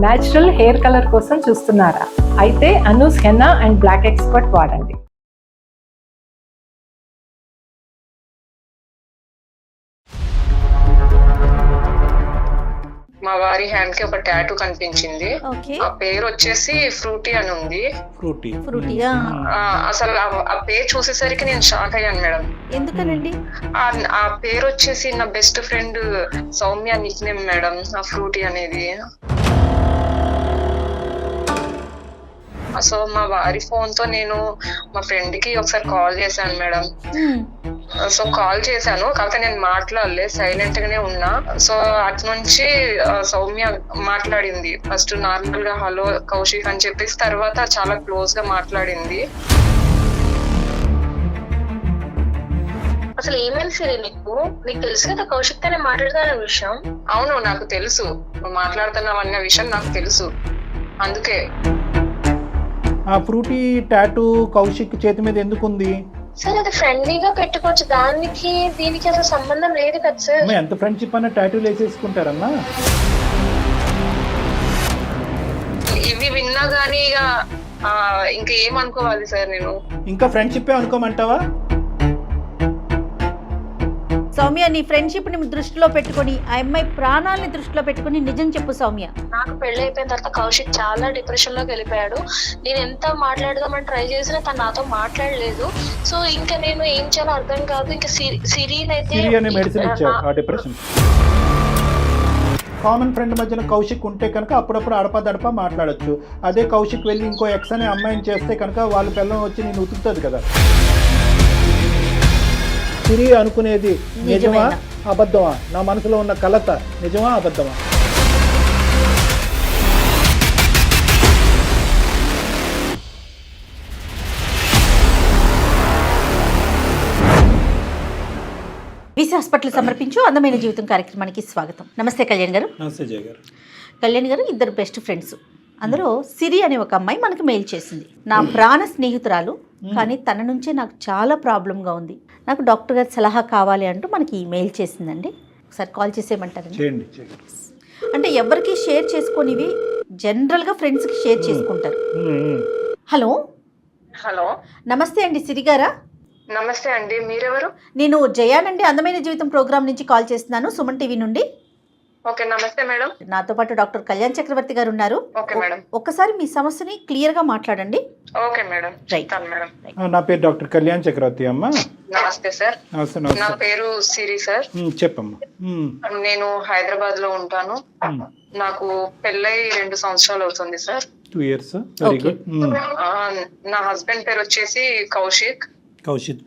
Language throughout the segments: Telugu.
న్యాచురల్ హెయిర్ కలర్ కోసం చూస్తున్నారా? అయితే Anoos henna and black expert వాడండి. మా వారి హ్యాండ్ కి ఒక టాటూ కనిపించింది. ఓకే. ఆ పేరు వచ్చేసి ఫ్రూటీ అని ఉంది. ఫ్రూటీయా? అసలు ఆ పేరు చూసేసరికి నేను షాక్ అయ్యాను మేడం. ఎందుకనండి? ఆ పేరు వచ్చేసి నా best friend Soumya Nick name madam. ఆ ఫ్రూటీ అనేది సో మా వారి ఫోన్ తో నేను మా ఫ్రెండ్ కి ఒకసారి కాల్ చేశాను మేడం. సో కాల్ చేశాను, కాకపోతే నేను మాట్లాడలేదు, సైలెంట్ గానే ఉన్నా. సో అటు నుంచి సౌమ్య మాట్లాడింది. ఫస్ట్ నార్మల్ గా హలో కౌశిక్ అని చెప్పేసి తర్వాత చాలా క్లోజ్ గా మాట్లాడింది. అసలు ఏమైంది సరే నీకు తెలుసు కదా కౌశిక్ తోనే మాట్లాడతాన విషయం. అవును, నాకు తెలుసు నువ్వు మాట్లాడుతున్నావు అన్న విషయం నాకు తెలుసు. అందుకే ఆ ఫ్రూటీ టాటూ కౌశిక్ చేతి మీద ఎందుకు ఉంది? సార్ అది ఫ్రెండ్లీగా పెట్టుకోవచ్చు, దానికి దీనికి అసలు సంబంధం లేదు కదా సార్. ఎంత ఫ్రెండ్షిప్ అన్న టాటూలు వేసేసుకుంటారన్నా? ఇవి విన్నా గానీ ఇక ఇంకా ఏమనుకోవాలి సార్ నేను? ఇంకా ఫ్రెండ్షిప్ అనుకోమంటావా? సౌమ్య, నీ ఫ్రెండ్షిప్ ని దృష్టిలో పెట్టుకొని ఆ అమ్మాయి ప్రాణాలని దృష్టిలో పెట్టుకొని నిజం చెప్పు సౌమ్య. నాకు పెళ్లి అయిపోయిన తర్వాత కౌశిక్ చాలా డిప్రెషన్ లోకి వెళ్ళిపోయాడు. నేను ఎంత మాట్లాడదామని ట్రై చేసినా తను నాతో మాట్లాడలేదు. సో ఇంకా నేను ఏం చేయాలో అర్థం కాదు. ఇంకా సిరీన్ అయితే మెడిసిన్ ఇచ్చావు ఆ డిప్రెషన్. కామన్ ఫ్రెండ్ మధ్యన కౌశిక్ ఉంటే కనుక అప్పుడప్పుడు అడపదడప మాట్లాడొచ్చు. అదే కౌశిక్ వెళ్ళి ఇంకో ఎక్స్ అనే అమ్మాయిని చేస్తే కనుక వాళ్ళ పిల్లం వచ్చి నేను ఉతుకుతుంది కదా. సిరి అనుకునేది నిజమా అబద్ధమా? నా మనసులో ఉన్న కలత నిజమా అబద్ధమా? విసి హాస్పిటల్ సమర్పించు అందమైన జీవితం కార్యక్రమానికి స్వాగతం. నమస్తే కళ్యాణ్ గారు. నమస్తే జయ గారు. కళ్యాణ్ గారు, ఇద్దరు బెస్ట్ ఫ్రెండ్స్, అందులో సిరి అనే ఒక అమ్మాయి మనకు మెయిల్ చేసింది. నా ప్రాణ స్నేహితురాలు, కానీ తన నుంచే నాకు చాలా ప్రాబ్లంగా ఉంది, నాకు డాక్టర్ గారి సలహా కావాలి అంటూ మనకి మెయిల్ చేసిందండి. ఒకసారి కాల్ చేసేయమంటారండి? అంటే ఎవరికి షేర్ చేసుకునేవి జనరల్గా ఫ్రెండ్స్కి షేర్ చేసుకుంటారు. హలో. హలో, నమస్తే అండి, సిరి గారా? నమస్తే అండి, మీరెవరు? నేను జయానండి, అందమైన జీవితం ప్రోగ్రామ్ నుంచి కాల్ చేస్తున్నాను, సుమన్ టీవీ నుండి. ఓకే, నమస్తే మేడం. నాతో పాటు డాక్టర్ కళ్యాణ్ చక్రవర్తి గారు ఉన్నారు. Okay madam. ఒక్కసారి మీ సమస్యని క్లియర్ గా మాట్లాడండి. Okay madam. Right madam. నా పేరు డాక్టర్ కళ్యాణ్ చక్రవర్తి అమ్మా. నమస్తే సార్. నమస్తే. నా పేరు సిరి సార్. చెప్పమ్మా. నేను హైదరాబాద్ లో ఉంటాను. నాకు పెళ్ళై 2 సంవత్సరాలు అవుతుంది సార్. 2 years. Very good. నా హస్బెండ్ పేరు వచ్చేసి కౌశిక్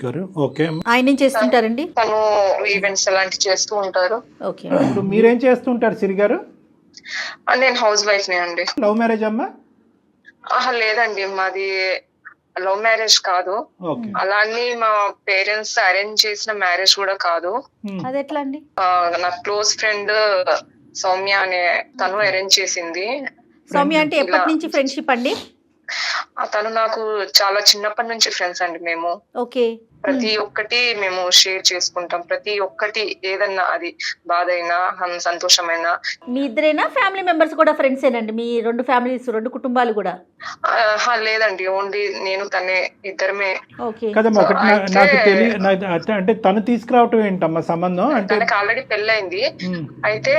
గారు. ఓకే. ఆయన ఏం చేస్తుంటారండి? తను ఈవెంట్స్ అలాంటివి చేస్తూ ఉంటారు. ఓకే. ఇప్పుడు మీరేం చేస్తుంటారు సిరి గారు? నేను హౌస్ వైఫ్ నే అండి. లవ్ మ్యారేజ్ అమ్మా? లేదండి, మాది లవ్ మ్యారేజ్ కాదు. అలానే మా పేరెంట్స్ అరేంజ్ చేసిన మ్యారేజ్ కూడా కాదు. అది ఎట్లా అండి? నా క్లోజ్ ఫ్రెండ్ సౌమ్య అనే తను అరేంజ్ చేసింది. సౌమ్య అంటే ఎప్పటి నుంచి ఫ్రెండ్షిప్ అండి? తను నాకు చాలా చిన్నప్పటి నుంచి ఫ్రెండ్స్ అండి. మేము ఓకే. ప్రతి ఒక్కటి మేము షేర్ చేసుకుంటాం. ప్రతి ఒక్కటి ఏదన్నా, అది బాధ అయినా సంతోషమైనా. మీ ఇద్దరేనా, ఫ్యామిలీ మెంబర్స్ కూడా ఫ్రెండ్స్ ఏనండి? మీ 2 ఫ్యామిలీస్, 2 కుటుంబాలు కూడా? లేదండి, ఓన్లీ నేను తనే ఇద్దరమే. ఓకే. కదమ్మా, ఒకటి నాకు తెలియదు అంటే తను తీసుకురావటం ఏంటమ్మా సంబంధం? అంటే తనకు ఆల్రెడీ పెళ్ళైంది. అయితే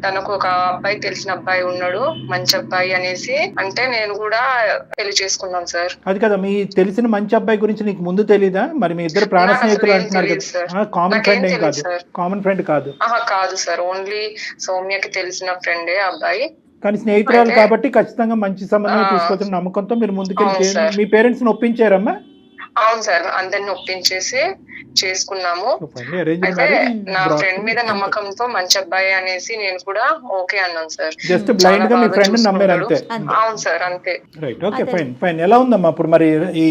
తనకు ఒక అబ్బాయి, తెలిసిన అబ్బాయి ఉన్నాడు, మంచి అబ్బాయి అనేసి అంటే నేను కూడా పెళ్లి చేసుకున్నాను సార్. అది కదా, మీ తెలిసిన మంచి అబ్బాయి గురించి నీకు ముందు తెలీదా? మరి మీ ఇద్దరు ప్రాణ స్నేహితులు అంటున్నారు కదా. కామన్ ఫ్రెండ్ ఏం కాదు? కామన్ ఫ్రెండ్ కాదు. కాదు సార్, ఓన్లీ సౌమ్యకి తెలిసిన ఫ్రెండే అబ్బాయి. కానీ స్నేహితురాలు కాబట్టి ఖచ్చితంగా మంచి సంబంధం తీసుకొచ్చిన నమ్మకంతో మీరు ముందుకెళ్ళి మీ పేరెంట్స్ ని ఒప్పించారమ్మా? అవును సార్, అందరిని ఒప్పించేసి చేసుకున్నాము. అయితే నా ఫ్రెండ్ మీద నమ్మకంతో మంచి అబ్బాయి అనేసి నేను కూడా ఓకే అన్నాను సార్. జస్ట్ బ్లైండ్ గా మీ ఫ్రెండ్ నమ్మారు అంతే? అవును సార్, అంతే. రైట్. Okay, fine fine. ఎలా ఉందమ్మా ఇప్పుడు మరి ఈ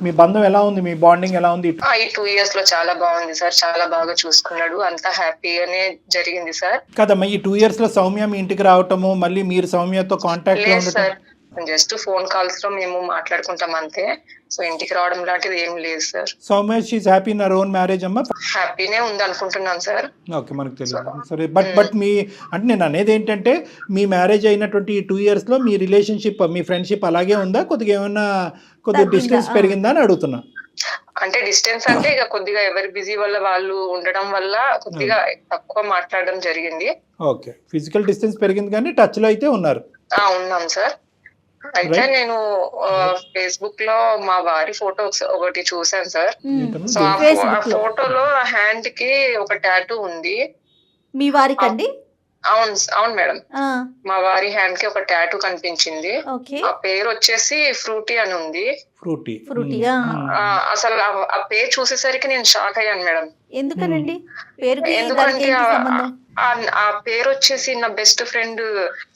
మీ బంధం ఎలా ఉంది? మీ బాండింగ్ ఎలా ఉంది? ఈ 2 years లో చాలా బాగుంది సార్. చాలా బాగా చూసుకున్నాడు, అంతా హ్యాపీగానే జరిగింది సార్. కదమ్మా, ఈ 2 years లో సౌమ్య మీ ఇంటికి రావటము, మళ్ళీ మీరు సౌమ్యతో కాంటాక్ట్ లో ఉండటం? జస్ట్ ఫోన్ కాల్స్ లో మేము మాట్లాడుకుంటాం అంతే. సో ఇంటికి రావడం లాంటిది ఏం లేదు sir. Soumya she happy in her own marriage అమ్మా? హ్యాపీనే ఉంది అనుకుంటున్నాను సార్. ఓకే, మనకు తెలియదు సరే. బట్ మీ అంటే నేను అనేది ఏంటంటే మీ మ్యారేజ్ అయినటువంటి 2 years లో మీ రిలేషన్షిప్, మీ ఫ్రెండ్షిప్ అలాగే ఉందా, కొద్దిగా ఏమన్నా డిస్టెన్స్ పెరిగిందా అని అడుగుతున్నా. అంటే డిస్టెన్స్ అంటే ఇక కొద్దిగా ఎవరి బిజీ వల్ల వాళ్ళు ఉండడం వల్ల కొద్దిగా తక్కువ మాట్లాడడం జరిగింది. ఓకే, ఫిజికల్ డిస్టెన్స్ పెరిగింది కానీ టచ్ లో అయితే ఉన్నారు. ఉన్నాం సార్. అయితే నేను ఫేస్బుక్ లో మా వారి ఫోటో ఒకటి చూసాను సార్. సో ఆ ఫోటోలో హ్యాండ్ కి ఒక టాటూ ఉంది. మీ వారికండి? అవును మేడం, మా వారి హ్యాండ్ కి ఒక టాటూ కనిపించింది. ఆ పేరు వచ్చేసి ఫ్రూటీ అని ఉంది. ఫ్రూటీ. అసలు ఆ పేరు చూసేసరికి నేను షాక్ అయ్యాను మేడం. ఎందుకనండి? ఎందుకంటే ఆ పేరు వచ్చేసి నా best friend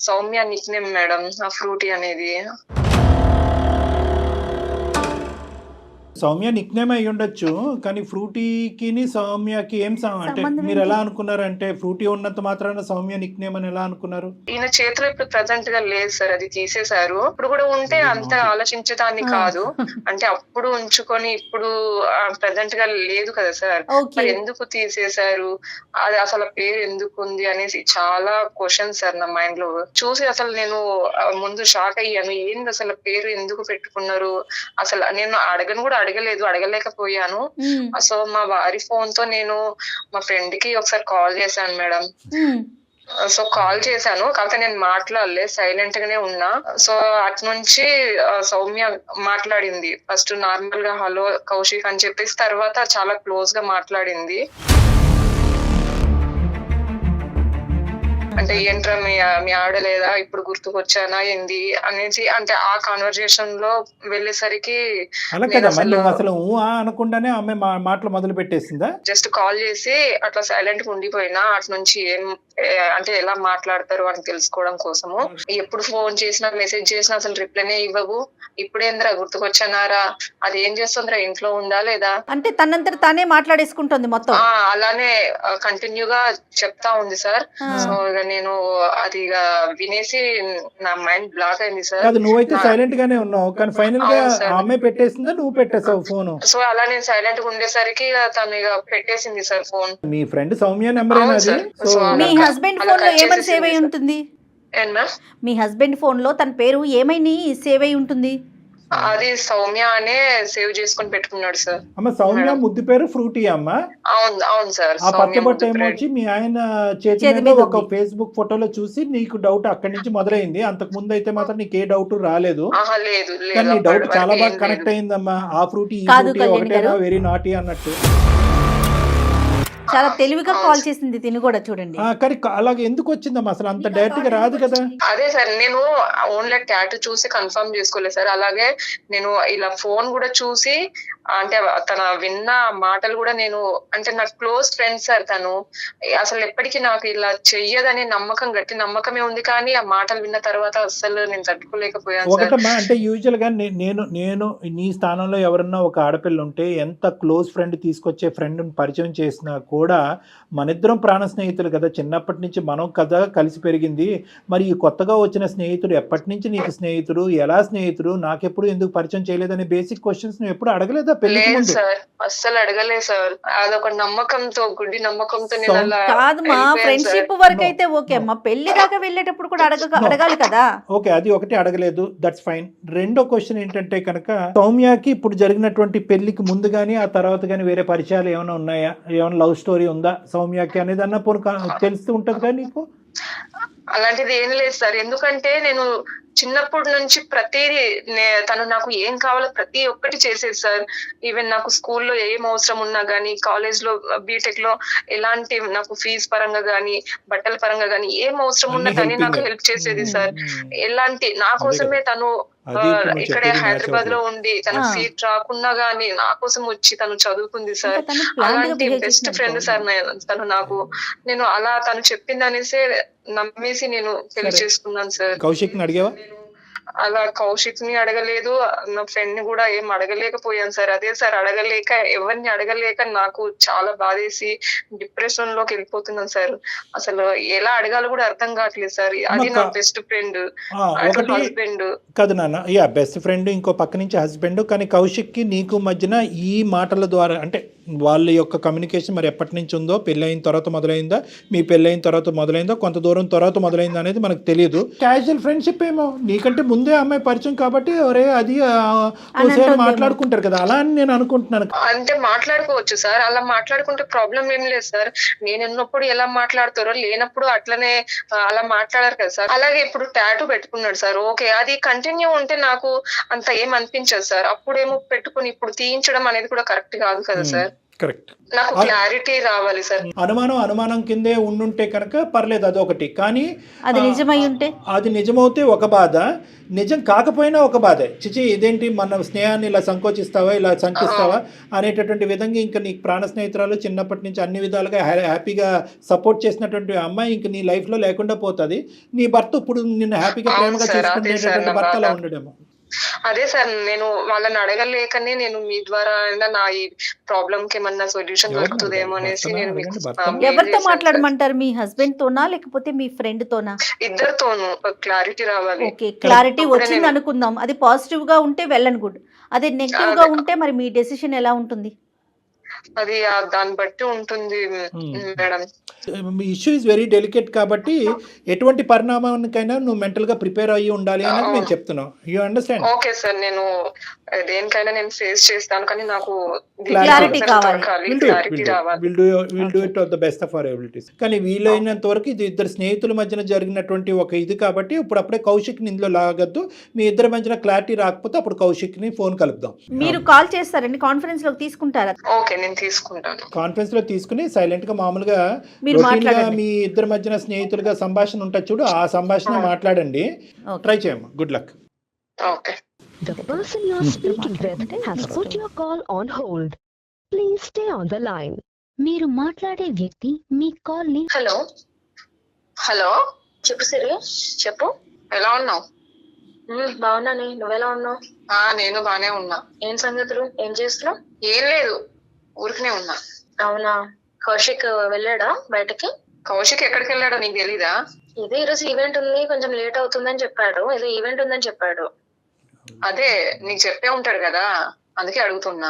Soumya Nick name madam, ఆ ఫ్రూటీ అనేది. సౌమ్య నిక్ నేమ్ అయి ఉండొచ్చు, కానీ ఫ్రూటీకి సౌమ్యకి ఏం అంటే మీరు ఎలా అనుకున్నారంటే ఫ్రూటీ ఉన్నంత మాత్రాన సౌమ్య నిక్ నేమ్ అని ఎలా అనుకున్నారు? ఈయన చేతిలో ఇప్పుడు ప్రెసెంట్ గా లేదు సార్, అది తీసేశారు. ఇప్పుడు కూడా ఉంటే అంత ఆలోచించేదాన్ని కాదు. అంటే అప్పుడు ఉంచుకొని ఇప్పుడు ప్రెసెంట్ గా లేదు కదా సార్, మరి ఎందుకు తీసేశారు, అది అసలు పేరు ఎందుకు ఉంది అనేసి చాలా క్వశ్చన్స్ సార్ నా మైండ్ లో. చూసి అసలు నేను ముందు షాక్ అయ్యాను, ఏంది అసలు పేరు ఎందుకు పెట్టుకున్నారు, అసలు నేను అడగలేకపోయాను. సో మా వారి ఫోన్ తో నేను మా ఫ్రెండ్ కి ఒకసారి కాల్ చేశాను మేడం. సో కాల్ చేశాను, కాకపోతే నేను మాట్లాడలే, సైలెంట్ గానే ఉన్నా. సో అటు నుంచి సౌమ్య మాట్లాడింది. ఫస్ట్ నార్మల్ గా హలో కౌశిక్ అని చెప్పేసి తర్వాత చాలా క్లోజ్ గా మాట్లాడింది. అంటే ఏంట్రా మీ ఆడలేదా, ఇప్పుడు గుర్తుకొచ్చానా ఏంది అనేసి, అంటే ఆ కాన్వర్జేషన్ లో వెళ్ళేసరికి అసలు అనకుండానే ఆమె మాటలు మొదలు పెట్టేసిందా? జస్ట్ కాల్ చేసి అట్లా సైలెంట్ గా ఉండిపోయినా. అటు నుంచి అంటే ఎలా మాట్లాడతారు అని తెలుసుకోవడం కోసము. ఎప్పుడు ఫోన్ చేసినా మెసేజ్ చేసినా అసలు రిప్లైనే ఇవ్వవు. ఇప్పుడేంద్రా గుర్తుకొచ్చానారా, అది ఏం చేస్తుందిరా, ఇంట్లో ఉందా లేదా, అంటే తనంతట తానే మాట్లాడేసుకుంటుంది మొత్తం. అలానే కంటిన్యూగా చెప్తా ఉంది సార్. సో నేను అది వినేసి నా మైండ్ బ్లాక్ అయింది సార్. నువ్వైతే సైలెంట్ గానే ఉన్నావు, కానీ ఫైనల్ గా ఆమె పెట్టేసిందా, నువ్వు పెట్టేసావు ఫోన్? సో అలా నేను సైలెంట్ గా ఉండేసరికి తను ఇక పెట్టేసింది సార్ ఫోన్. మీ ఫ్రెండ్ సౌమ్య నెంబర్ మీ హస్బెండ్ ఫోన్ లో ఏమని సేవ్ అయి ఉంటుంది? మీ హస్బెండ్ ఫోన్ లో తన పేరు ఏమైనా సేవ్ అయి ఉంటుంది? అది సౌమ్య అనే సేవ్ చేసుకొని పెట్టుకున్నాడు సార్. అమ్మ సౌమ్య ముద్దు పేరు ఫ్రూటీ అమ్మ. అవును సార్. ఆ పచ్చబట్ట ఏమొచ్చి మీ ఆయన చేతి మీద ఒక ఫేస్బుక్ ఫోటోలో చూసి నీకు డౌట్ అక్కడి నుంచి మొదలైంది. అంతకు ముందు అయితే మాత్రం నీకు ఏ డౌట్ రాలేదు, కానీ నీ డౌట్ చాలా బాగా కనెక్ట్ అయిందమ్మా. ఆ ఫ్రూటీ ఈ ఫ్రూటీ ఒకటేనా, వెరీ నాటీ అన్నట్టు. చాలా తెలివిగా కాల్ చేసింది తిని కూడా చూడండి. కానీ అలాగే ఎందుకు వచ్చిందమ్మా, అసలు అంత డైరెక్ట్ గా రాదు కదా. అదే సార్, నేను ఓన్లీ టాటూ చూసి కన్ఫర్మ్ చేసుకోలేదు సార్. అలాగే నేను ఇలా ఫోన్ కూడా చూసి, అంటే తన విన్న మాటలు కూడా నేను, అంటే నాకు క్లోజ్ ఫ్రెండ్ సార్ తను. అసలు ఎప్పటికీ నాకు ఇలా చెయ్యదనే నమ్మకం, గట్టి నమ్మకమే ఉంది, కానీ ఆ మాటలు విన్న తర్వాత అసలు నేను తట్టుకోలేకపోయాను. ఒకటమ్మా, అంటే యూజువల్ గా నేను నీ స్థానంలో ఎవరన్నా ఒక ఆడపిల్ల ఉంటే ఎంత క్లోజ్ ఫ్రెండ్ తీసుకొచ్చే ఫ్రెండ్ పరిచయం చేసినా కూడా మనిద్దరం ప్రాణ స్నేహితులు కదా, చిన్నప్పటి నుంచి మనం కదా కలిసి పెరిగింది. మరి ఈ కొత్తగా వచ్చిన స్నేహితుడు ఎప్పటి నుంచి నీకు స్నేహితుడు, ఎలా స్నేహితుడు, నాకెప్పుడు ఎందుకు పరిచయం చేయలేదనే బేసిక్ క్వశ్చన్స్ నువ్వు ఎప్పుడు అడగలేదా? లేదు సార్, అస్సలు అడగలేదు సార్. అదొక నమ్మకంతో, గుడ్డి నమ్మకంతో. కాదు మా ఫ్రెండ్షిప్ వరకు అయితే ఓకే అమ్మా, పెళ్లి దాకా వెళ్ళేటప్పుడు కూడా అడగాలి కదా. ఓకే, అది ఒకటి అడగలేదు, దట్స్ ఫైన్. రెండో క్వశ్చన్ ఏంటంటే కనుక సౌమ్యకి ఇప్పుడు జరిగినటువంటి పెళ్లికి ముందు గానీ ఆ తర్వాత గానీ వేరే పరిచయాలు ఏమైనా ఉన్నాయా, ఏమైనా లవ్ స్టోరీ ఉందా సౌమ్యకి అనేది అన్న తెలుస్తూ ఉంటది కదా నీకు? అలాంటిది ఏం లేదు సార్. ఎందుకంటే నేను చిన్నప్పటి నుంచి ప్రతిదీ తను నాకు ఏం కావాలో ప్రతి ఒక్కటి చేసేది సార్. ఈవెన్ నాకు స్కూల్లో ఏం అవసరం ఉన్నా గానీ, కాలేజ్ లో బీటెక్ లో ఎలాంటి నాకు ఫీజు పరంగా గానీ, బట్టల పరంగా గానీ ఏం అవసరం ఉన్నా కానీ నాకు హెల్ప్ చేసేది సార్. ఎలాంటి నా కోసమే తను ఇక్కడే హైదరాబాద్ లో ఉండి తన సీట్ రాకున్నా గానీ నా కోసం వచ్చి తను చదువుకుంది సార్. అలాంటి బెస్ట్ ఫ్రెండ్ సార్ తను నాకు. నేను అలా తను చెప్పింది అనేసి నమ్మేసి నేను పెళ్లి చేసుకున్నాను సార్. కౌశిక్ అడిగావా? అలా కౌశిక్ ని అడగలేదు, నా ఫ్రెండ్ ని కూడా ఏం అడగలేకపోయాను సార్. అదే సార్ అడగలేక, ఎవరిని అడగలేక నాకు చాలా బాధేసి డిప్రెషన్ లోకి వెళ్ళిపోతున్నాను సార్. అసలు ఎలా అడగాలో కూడా అర్థం కావట్లేదు సార్. అది నా బెస్ట్ ఫ్రెండ్, ఒకటి హస్బెండ్ కాదు నాన్న, బెస్ట్ ఫ్రెండ్, ఇంకో పక్క నుంచి హస్బెండ్. కానీ కౌశిక్కి నీకు మధ్యన ఈ మాటల ద్వారా అంటే వాళ్ళ యొక్క కమ్యూనికేషన్ మరి ఎప్పటి నుంచి ఉందో, పెళ్ళైన తర్వాత మొదలైందా, మీ పెళ్ళైన తర్వాత మొదలైందా, కొంత దూరం తర్వాత మొదలైందా అనేది మనకు తెలియదు. క్యాజువల్ ఫ్రెండ్షిప్ ఏమో, నీకంటే ముందే అమ్మాయి పరిచయం కాబట్టి ఒరే అది ఒకసారి మాట్లాడుకుంటారు కదా, అలా అని నేను అనుకుంటున్నాను. అంటే మాట్లాడుకోవచ్చు సార్, అలా మాట్లాడుకుంటే ప్రాబ్లం ఏం లేదు సార్. నేను ఉన్నప్పుడు ఎలా మాట్లాడతారో, లేనప్పుడు అట్లనే అలా మాట్లాడారు కదా సార్. అలాగే ఇప్పుడు టాటూ పెట్టుకున్నాడు సార్, ఓకే, అది కంటిన్యూ ఉంటే నాకు అంత ఏం అనిపించదు సార్. అప్పుడేమో పెట్టుకుని ఇప్పుడు తీయించడం అనేది కూడా కరెక్ట్ కాదు కదా సార్. కరెక్ట్, నాకు క్లారిటీ రావాలి సార్. అనుమానం కిందే ఉండుంటే కనుక పర్లేదు, అదొకటి. కానీ అది నిజమై ఉంటే, అది నిజమవుతే ఒక బాధ, నిజం కాకపోయినా ఒక బాధ. చిచి ఇదేంటి మన స్నేహాన్ని ఇలా సంకోచిస్తావా, ఇలా శంకిస్తావా అనేటటువంటి విధంగా ఇంకా నీ ప్రాణ స్నేహితురాలు చిన్నప్పటి నుంచి అన్ని విధాలుగా హ్యాపీగా సపోర్ట్ చేసినటువంటి అమ్మాయి ఇంక నీ లైఫ్లో లేకుండా పోతుంది. నీ భర్త ఇప్పుడు నిన్ను హ్యాపీగా ప్రేమగా చేసుకునేటటువంటి భర్త అలా ఉండడేమో. అదే సార్, నేను వాళ్ళని అడగలేకనే నేను మీ ద్వారా నా ఈ ప్రాబ్లం కి ఏమన్నా సొల్యూషన్ దొరుకుతుందేమో అనేసి నేను ఎవరితో మాట్లాడమంటారు? మీ హస్బెండ్ తోనా లేకపోతే మీ ఫ్రెండ్ తోనా? ఇద్దరితోనూ క్లారిటీ రావాలి. ఓకే, క్లారిటీ వచ్చింది అనుకుందాం. అది పాజిటివ్ గా ఉంటే వెల్ అండ్ గుడ్. అదే నెగిటివ్ గా ఉంటే మరి మీ డెసిషన్ ఎలా ఉంటుంది? అది దాన్ని బట్టి ఉంటుంది madam. Issue is very delicate కాబట్టి ఎటువంటి పరిణామానికైనా నువ్వు మెంటల్ గా ప్రిపేర్ అయ్యి ఉండాలి అనేది నేను చెప్తున్నాను. You understand? ఓకే సార్, నేను దేనికైనా నేను ఫేస్ చేస్తాను, కానీ నాకు క్లారిటీ కావాలి. Will do it of the best of our abilities. కానీ వీలైనంత వరకు ఇది ఇద్దరు స్నేహితుల మధ్యన జరిగినటువంటి ఒక ఇది కాబట్టి ఇప్పుడు అప్పుడే కౌశిక్ ని ఇందులో లాగద్దు. మీ ఇద్దరి మధ్యన క్లారిటీ రాకపోతే అప్పుడు కౌశిక్ ని ఫోన్ కలుపుదాం. మీరు కాల్ చేస్తారండి, కాన్ఫరెన్స్ లోకి తీసుకుంటారా? ఓకే, నేను తీసుకుంటాను. కాన్ఫరెన్స్ లో తీసుకుని సైలెంట్ గా మామూలుగా మీ ఇద్దరి మధ్యన స్నేహితులుగా సంభాషణ ఉంటుంది చూడు, ఆ సంభాషణ మాట్లాడండి. ట్రై చేయమ్మా. Good luck. Okay. The person you are speaking with has put your call on hold. Please stay on the line. మీరు మాట్లాడే వ్యక్తి మీ కాల్ ని హలో హలో, చెప్పు సిరి, చెప్పు. ఎలా ఉన్నావు? బాగున్నాను, నువ్వెలా ఉన్నావు? నేను బానే ఉన్నా. ఏం సంగతులు, ఏం చేస్తున్నావు? ఏం లేదు, ఊరికనే ఉన్నా. అవునా, కౌశిక్ వెళ్ళాడా బయటకి? కౌశిక్ ఎక్కడికి వెళ్ళాడో నీకు తెలీదా? ఇదే ఈరోజు ఈవెంట్ ఉంది, కొంచెం లేట్ అవుతుందని చెప్పాడు. ఏదో ఈవెంట్ ఉందని చెప్పాడు. అదే నీకు చెప్పే ఉంటాడు కదా, అందుకే అడుగుతున్నా.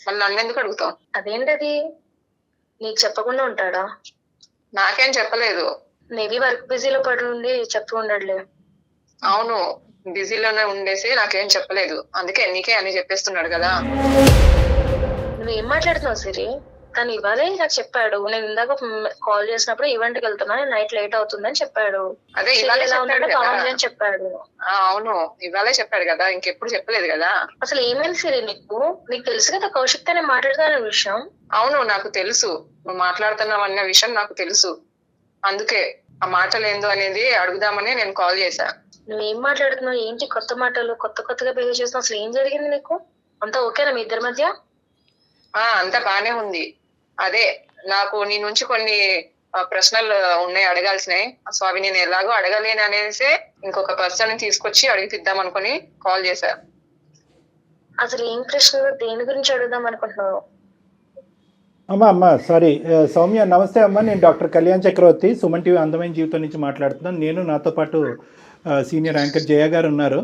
మళ్ళీ నన్ను ఎందుకు అడుగుతావు? అదేంటది, నీకు చెప్పకుండా ఉంటాడా? నాకేం చెప్పలేదు. మేబీ వర్క్ బిజీలో పడి ఉండి చెప్తూ ఉండడులే. అవును, బిజీలోనే ఉండేసి నాకేం చెప్పలేదు, అందుకే నీకే అని చెప్పేస్తున్నాడు కదా. నువ్వేం మాట్లాడుతున్నావు సిరి? తను ఇవాళే నాకు చెప్పాడు. నేను ఇందాక కాల్ చేసినప్పుడు ఈవెంట్ కి వెళ్తున్నా, నైట్ లేట్ అవుతుందని చెప్పాడు. అదే ఇవాళే అని చెప్పాడు. అవును, ఇవాళే చెప్పాడు కదా, ఇంకెప్పుడు చెప్పలేదు కదా. అసలు ఏమైంది సిరి నీకు తెలుసు కదా కౌశిక్ తో నేను మాట్లాడుతున్న విషయం. అవును, నాకు తెలుసు నువ్వు మాట్లాడుతున్నావు అన్న విషయం నాకు తెలుసు. అందుకే ఆ మాటలు ఏందో అనేది అడుగుదామని నేను కాల్ చేశా. నువ్వేం మాట్లాడుతున్నావు? ఏంటి కొత్త మాటలు, కొత్తగా బిహేవ్ చేస్తున్నావు? అసలు ఏం జరిగింది నీకు? అంతా ఓకేనా మీ ఇద్దరి మధ్య? అంతా బానే ఉంది. అదే నాకు నీ నుంచి కొన్ని ప్రశ్నలు ఉన్నాయి అడగాల్సినాయి. సో అవి నేను ఎలాగో అడగలేను అనేసి ఇంకొక పర్సన్ తీసుకొచ్చి అడిగిద్దాం అనుకుని కాల్ చేశా. అసలు ఏం ప్రశ్నలు, దేని గురించి అడుగుదాం అనుకుంటున్నావు? అమ్మా సారీ సౌమ్య, నమస్తే అమ్మా. నేను డాక్టర్ కళ్యాణ్ చక్రవర్తి, సుమన్ టీవీ అందమైన జీవితం నుంచి మాట్లాడుతున్నాను. నేను నాతో పాటు సీనియర్ యాంకర్ జయ గారు ఉన్నారు.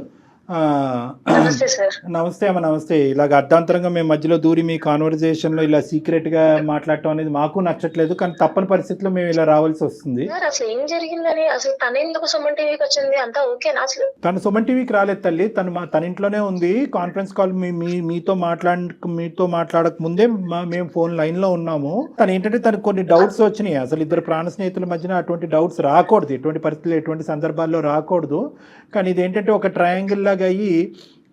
నమస్తే అమ్మ. నమస్తే. ఇలాగ అర్ధాంతరంగా మేము మధ్యలో దూరి మీ కాన్వర్జేషన్లో ఇలా సీక్రెట్గా మాట్లాడటం అనేది మాకు నచ్చట్లేదు, కానీ తప్పని పరిస్థితిలో మేము ఇలా రావాల్సి వస్తుంది. అసలు ఏం జరిగిందని, అసలు తన ఎందుకు సుమన్ టీవీకి వచ్చింది? అంతా ఓకేనా? అసలు తను సుమన్ టీవీకి రాలేదు తల్లి, తన ఇంట్లోనే ఉంది. కాన్ఫరెన్స్ కాల్ మీతో మాట్లాడక ముందే మేము ఫోన్ లైన్లో ఉన్నాము. తను ఏంటంటే తనకు కొన్ని డౌట్స్ వచ్చినాయి. అసలు ఇద్దరు ప్రాణ స్నేహితుల మధ్యన అటువంటి డౌట్స్ రాకూడదు, ఎటువంటి పరిస్థితులు ఎటువంటి సందర్భాల్లో రాకూడదు. కానీ ఇదేంటంటే ఒక ట్రయాంగిల్ లాగా అయ్యి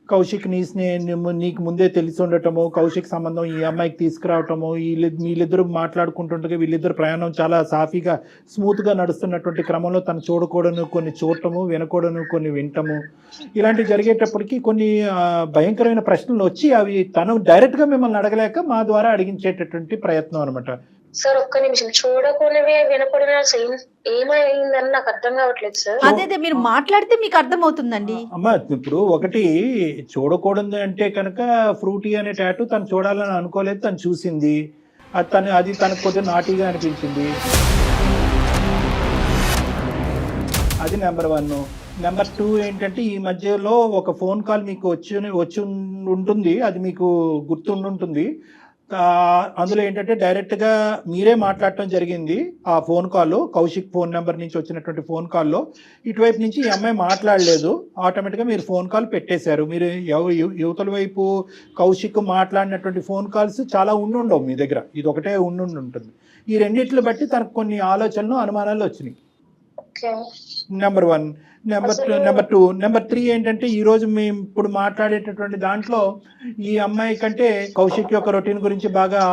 కౌశిక్ నీకు ముందే తెలిసి ఉండటము, కౌశిక్ సంబంధం ఈ అమ్మాయికి తీసుకురావటము, వీళ్ళిద్దరు మాట్లాడుకుంటుండగా వీళ్ళిద్దరు ప్రయాణం చాలా సాఫీగా స్మూత్గా నడుస్తున్నటువంటి క్రమంలో తను చూడకూడను కొన్ని చూడటము, వినకూడను కొన్ని వినటము, ఇలాంటివి జరిగేటప్పటికి కొన్ని భయంకరమైన ప్రశ్నలు వచ్చి అవి తను డైరెక్ట్గా మిమ్మల్ని అడగలేక మా ద్వారా అడిగించేటటువంటి ప్రయత్నం అనమాట. సార్ ఒక్క నిమిషం, చూడకూడనివి వినకూడనివి అసలు ఏమైందని నాకు అర్థం కావట్లేదు సార్. అదే మీరు మాట్లాడితే మీకు అర్థమవుతుందండి. అమ్మ ఇప్పుడు ఒకటి చూడకూడదు అంటే కనుక ఫ్రూటీ అనే టాటూ తను చూడాలని అనుకోలేదు, తను చూసింది, అది తనకు కొద్దిగా నాటీగా అనిపించింది. అది నెంబర్ 1. నెంబర్ 2 ఏంటంటే ఈ మధ్యలో ఒక ఫోన్ కాల్ మీకు వచ్చి ఉంటుంది, అది మీకు గుర్తుండుంటుంది. అందులో ఏంటంటే డైరెక్ట్గా మీరే మాట్లాడటం జరిగింది. ఆ ఫోన్ కాల్లో కౌశిక్ ఫోన్ నెంబర్ నుంచి వచ్చినటువంటి ఫోన్ కాల్లో ఇటువైపు నుంచి ఈ అమ్మాయి మాట్లాడలేదు, ఆటోమేటిక్గా మీరు ఫోన్ కాల్ పెట్టేశారు. మీరు యువతల వైపు కౌశిక్ మాట్లాడినటువంటి ఫోన్ కాల్స్ చాలా ఉండవు మీ దగ్గర, ఇది ఒకటే ఉంటుంది. ఈ రెండిట్లు బట్టి తనకు కొన్ని ఆలోచనలు అనుమానాలు వచ్చినాయి. నెంబర్ 1. నెంబర్ 2. నెంబర్ 3 ఏంటంటే ఈరోజు మేము ఇప్పుడు మాట్లాడేటటువంటి దాంట్లో ఈ అమ్మాయి కంటే కౌశిక్ యొక్క రొటీన్ గురించి బాగా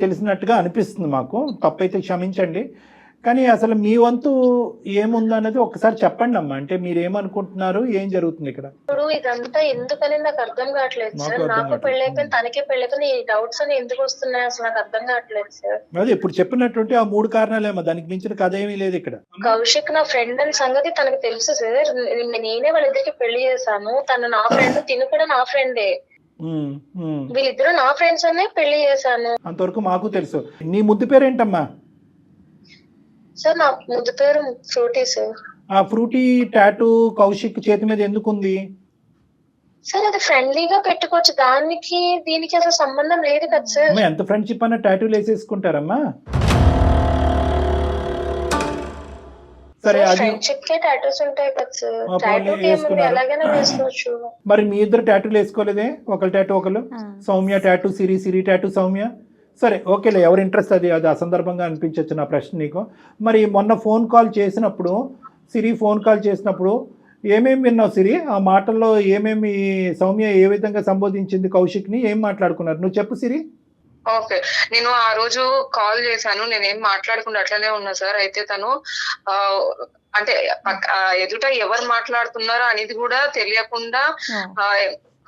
తెలిసినట్టుగా అనిపిస్తుంది మాకు, తప్పైతే క్షమించండి. కానీ అసలు మీ వంతు ఏముందన్నది ఒకసారి చెప్పండి అమ్మా, అంటే మీరు ఏమనుకుంటున్నారు, ఏం జరుగుతుంది ఇక్కడ? ఇప్పుడు ఇదంతా ఎందుకని నాకు అర్థం కావట్లేదు సార్. నాకు పెళ్ళైపోయింది, తనకే పెళ్ళైపోయింది, ఈ డౌట్స్ అని ఎందుకు వస్తున్నాయి అసలు నాకు అర్థం కావట్లేదు సార్. అదే ఇప్పుడు చెప్పినటువంటి ఆ 3 కారణాలేమో, దానికి మించిన కథ ఏమీ లేదు ఇక్కడ. కౌశిక్ నా ఫ్రెండ్ అని సంగతి తనకు తెలుసు సార్. నేనే వాళ్ళిద్దరికి పెళ్లి చేశాను, తను నా ఫ్రెండ్, తిను కూడా నా ఫ్రెండే, వీళ్ళిద్దరు నా ఫ్రెండ్స్ అనే పెళ్లి చేశాను. అంతవరకు మాకు తెలుసు. నీ ముద్దు పేరేంటమ్మా? సార్ నా ముద్దు పేరు ఫ్రూటీ సార్. ఆ ఫ్రూటీ టాటూ కౌశిక్ చేతి మీద ఎందుకుంది? సార్ అది ఫ్రెండ్లీగా పెట్టుకోవచ్చు, దానికి దీనికి అసలు సంబంధం లేదు కదా సార్. ఎంత ఫ్రెండ్షిప్ అన్న టాటూలు వేసేసుకుంటారమ్మా? సరే, అది ఫ్రెండ్షిప్ కే టాటూస్ ఉంటాయి కదా సార్. టాటూ ఏముంది, ఎలాగైనా వేసుకోవచ్చు. మరి మీ ఇద్దరు టాటూలు వేసుకోలేదే? ఒకళ్ళు టాటూ ఒకళ్ళు, సౌమ్య టాటూ, సిరి టాటూ, సౌమ్య. సరే ఓకేలే, ఎవరి ఇంట్రెస్ట్ అది అసందర్భంగా అనిపించవచ్చు నా ప్రశ్న నీకు. మరి మొన్న ఫోన్ కాల్ చేసినప్పుడు, సిరి ఫోన్ కాల్ చేసినప్పుడు ఏమేమి విన్నావు సిరి? ఆ మాటల్లో ఏమేమి సౌమ్య ఏ విధంగా సంబోధించింది కౌశిక్ని, ఏం మాట్లాడుకున్నారు నువ్వు చెప్పు సిరి. ఓకే, నేను ఆ రోజు కాల్ చేశాను, నేనేం మాట్లాడకుండా అట్లనే ఉన్నా సార్. అయితే తను అంటే ఎదుట ఎవరు మాట్లాడుతున్నారో అనేది కూడా తెలియకుండా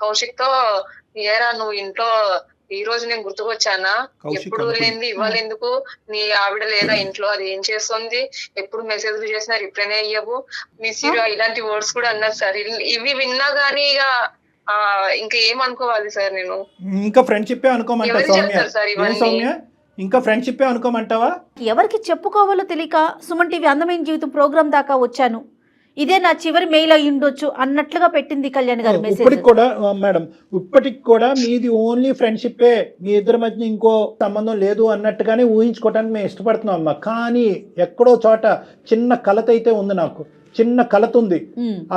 కౌశిక్ తో, ఏరా నువ్వు ఇంట్లో ఈ రోజు నేను గుర్తుకొచ్చానా, ఎప్పుడు లేనిది ఇవాళ ఎందుకు, నీ ఆవిడ లేదా ఇంట్లో, అది ఏం చేస్తుంది, ఎప్పుడు మెసేజ్లు చేసినా రిప్లైనే అయ్యవు, మిస్ యూ, ఇలాంటి వర్డ్స్ కూడా అన్నారు సార్. ఇవి విన్నా గానీ ఇక ఇంకా ఏమనుకోవాలి సార్ నేను? ఇంకా ఫ్రెండ్షిప్ అనుకోమంటా సౌమ్య? ఇంకా ఫ్రెండ్షిప్ అనుకోమంటావా? ఎవరికి చెప్పుకోవాలో తెలియక సుమన్ టీవీ అందమైన జీవితం ప్రోగ్రామ్ దాకా వచ్చాను, ఇదే నా చివరి మెయిల్ అయి ఉండొచ్చు అన్నట్లుగా పెట్టింది కళ్యాణ్ గారు మెసేజ్. ఇప్పటికి కూడా మేడం, ఇప్పటికి కూడా మీది ఓన్లీ ఫ్రెండ్షిప్పే, మీ ఇద్దరి మధ్య ఇంకో సంబంధం లేదు అన్నట్టుగానే ఊహించుకోవడానికి మేము ఇష్టపడుతున్నాం అమ్మా. కానీ ఎక్కడో చోట చిన్న కలత అయితే ఉంది, నాకు చిన్న కలత ఉంది.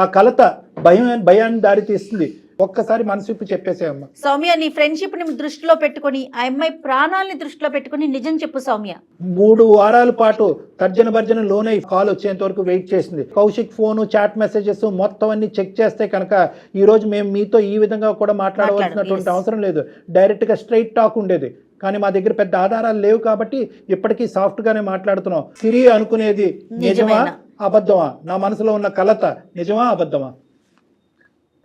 ఆ కలత భయాన్ని దారి తీస్తుంది. ఒక్కసారి మనసు చెప్పేసేయమ్మా. సౌమ్య, నీ ఫ్రెండ్షిప్ ని దృష్టిలో పెట్టుకుని, ఆ అమ్మాయి ప్రాణాలని దృష్టిలో పెట్టుకుని నిజం చెప్పు సౌమ్య. 3 వారాల పాటు తర్జన భర్జన లోనై కాల్ వచ్చేంత వరకు వెయిట్ చేసింది. కౌశిక్ ఫోను, చాట్ మెసేజెస్ మొత్తం అన్ని చెక్ చేస్తే కనుక ఈ రోజు మేము మీతో ఈ విధంగా కూడా మాట్లాడవలసినటువంటి అవసరం లేదు, డైరెక్ట్ గా స్ట్రైట్ టాక్ ఉండేది. కానీ మా దగ్గర పెద్ద ఆధారాలు లేవు కాబట్టి ఇప్పటికీ సాఫ్ట్ గానే మాట్లాడుతున్నాం. సిరి అనుకునేది నిజమా అబద్ధమా? నా మనసులో ఉన్న కలత నిజమా అబద్ధమా?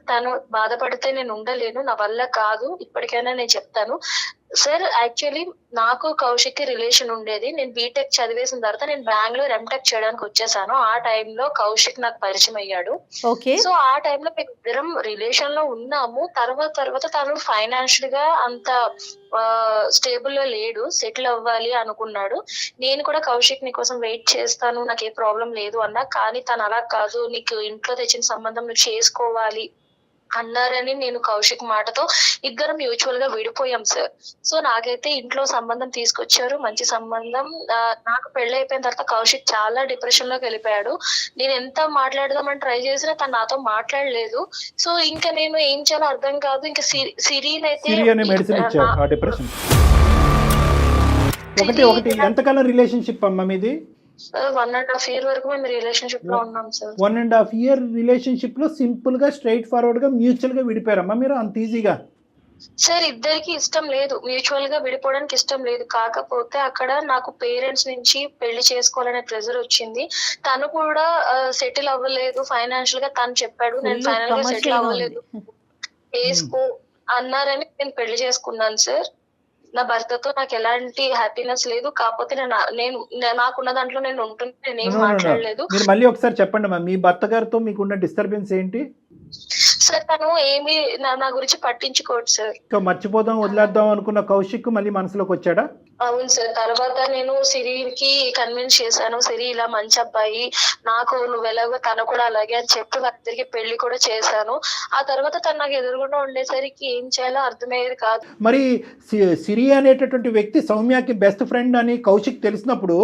తను బాధపడితే నేను ఉండలేను, నా వల్ల కాదు. ఇప్పటికైనా నేను చెప్తాను సార్. యాక్చువల్లీ నాకు కౌశిక్ కి రిలేషన్ ఉండేది. నేను బీటెక్ చదివేసిన తర్వాత నేను బెంగళూరు ఎంటెక్ చేయడానికి వచ్చేసాను. ఆ టైంలో కౌశిక్ నాకు పరిచయం అయ్యాడు. సో ఆ టైంలో మేము ఇద్దరం రిలేషన్ లో ఉన్నాము. తర్వాత తను ఫైనాన్షియల్ గా అంత స్టేబుల్ లో లేడు, సెటిల్ అవ్వాలి అనుకున్నాడు. నేను కూడా కౌశిక్ నీ కోసం వెయిట్ చేస్తాను, నాకు ఏ ప్రాబ్లం లేదు అన్నా. కానీ తను అలా కాదు, నీకు ఇంట్లో తెచ్చిన సంబంధం నువ్వు చేసుకోవాలి అన్నారని నేను కౌశిక్ మాటతో ఇద్దరం మ్యూచువల్ గా విడిపోయాం సార్. సో నాకైతే ఇంట్లో సంబంధం తీసుకొచ్చారు, మంచి సంబంధం. నాకు పెళ్లి అయిపోయిన తర్వాత కౌశిక్ చాలా డిప్రెషన్ లోకి వెళ్ళిపోయాడు. నేను ఎంత మాట్లాడదామని ట్రై చేసినా తను నాతో మాట్లాడలేదు. సో ఇంకా నేను ఏం చేయాలో అర్థం కాదు. ఇంకా సిరీని అయితే ఒకటి ఎంతకాలం రిలేషన్షిప్ అమ్మా మీది? 1.5 year వరకు మేము రిలేషన్షిప్ లో ఉన్నాం సార్. 1.5 year రిలేషన్షిప్ లో సింపుల్ గా స్ట్రైట్ ఫార్వర్డ్ గా మ్యూచువల్ గా విడిపోయారమ్మా మీరు అంత ఈజీగా? సార్ ఇద్దరికి ఇష్టం లేదు, మ్యూచువల్ గా విడిపోవడానికి ఇష్టం లేదు. కాకపోతే అక్కడ నాకు పేరెంట్స్ నుంచి పెళ్లి చేసుకోవాలనే ప్రెజర్ వచ్చింది. తను కూడా సెటిల్ అవ్వలేదు ఫైనాన్షియల్ గా. తను చెప్పాడు నేను ఫైనల్ గా సెటిల్ అవ్వలేదు, చేసుకో అన్నారని నేను పెళ్లి చేసుకున్నాను సార్. నా భర్తతో నాకు ఎలాంటి హ్యాపీనెస్ లేదు. కాకపోతే నాకున్న దాంట్లో నేను ఉంటున్నా, నేనేం మాట్లాడలేదు. మీరు మళ్ళీ ఒకసారి చెప్పండి అమ్మా, మీ భర్త గారితో మీకున్న డిస్టర్బెన్స్ ఏంటి? సార్ తను ఏమి నా గురించి పట్టించుకోడు సార్. ఇంకా మర్చిపోదాం వదిలేద్దాం అనుకున్న కౌశిక్ మళ్ళీ మనసులోకి వచ్చాడా? అవును సార్. తర్వాత నేను సిరికి కన్విన్స్ చేశాను, సిరి ఇలా మంచి అబ్బాయి, నాకు నువ్వు ఎలాగో తను కూడా అలాగే అని చెప్పి వాళ్ళిద్దరికి పెళ్లి కూడా చేశాను. ఆ తర్వాత తను నాకు ఎదురుగుండా ఉండేసరికి ఏం చేయాలో అర్థమయ్యేది కాదు. మరి సిరి అనేటటువంటి వ్యక్తి సౌమ్యకి బెస్ట్ ఫ్రెండ్ అని కౌశిక్ తెలిసినప్పుడు,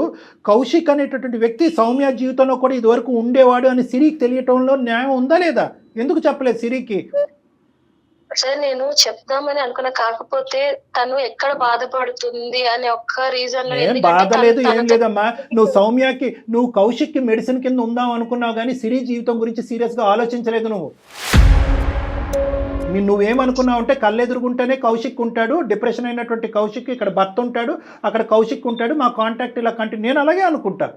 కౌశిక్ అనేటటువంటి వ్యక్తి సౌమ్య జీవితంలో కూడా ఇదివరకు ఉండేవాడు అని సిరికి తెలియటంలో న్యాయం ఉందా లేదా? ఎందుకు చెప్పలేదు సిరికి? సార్ నేను చెప్దామని అనుకున్నా, కాకపోతే తను ఎక్కడ బాధపడుతుంది అనే ఒక్క రీజన్. ఏం బాధ లేదు, ఏం లేదమ్మా. నువ్వు కౌశిక్ కి మెడిసిన్ కింద ఉందాం అనుకున్నావు కానీ సిరి జీవితం గురించి సీరియస్ గా ఆలోచించలేదు. నువ్వేమనుకున్నావు అంటే కళ్ళెదురుగుంటేనే కౌశిక్ ఉంటాడు, డిప్రెషన్ అయినటువంటి కౌశిక్ ఇక్కడ భర్త ఉంటాడు, అక్కడ కౌశిక్ ఉంటాడు, మా కాంటాక్ట్ ఇలా కంటిన్యూ. నేను అలాగే అనుకుంటా.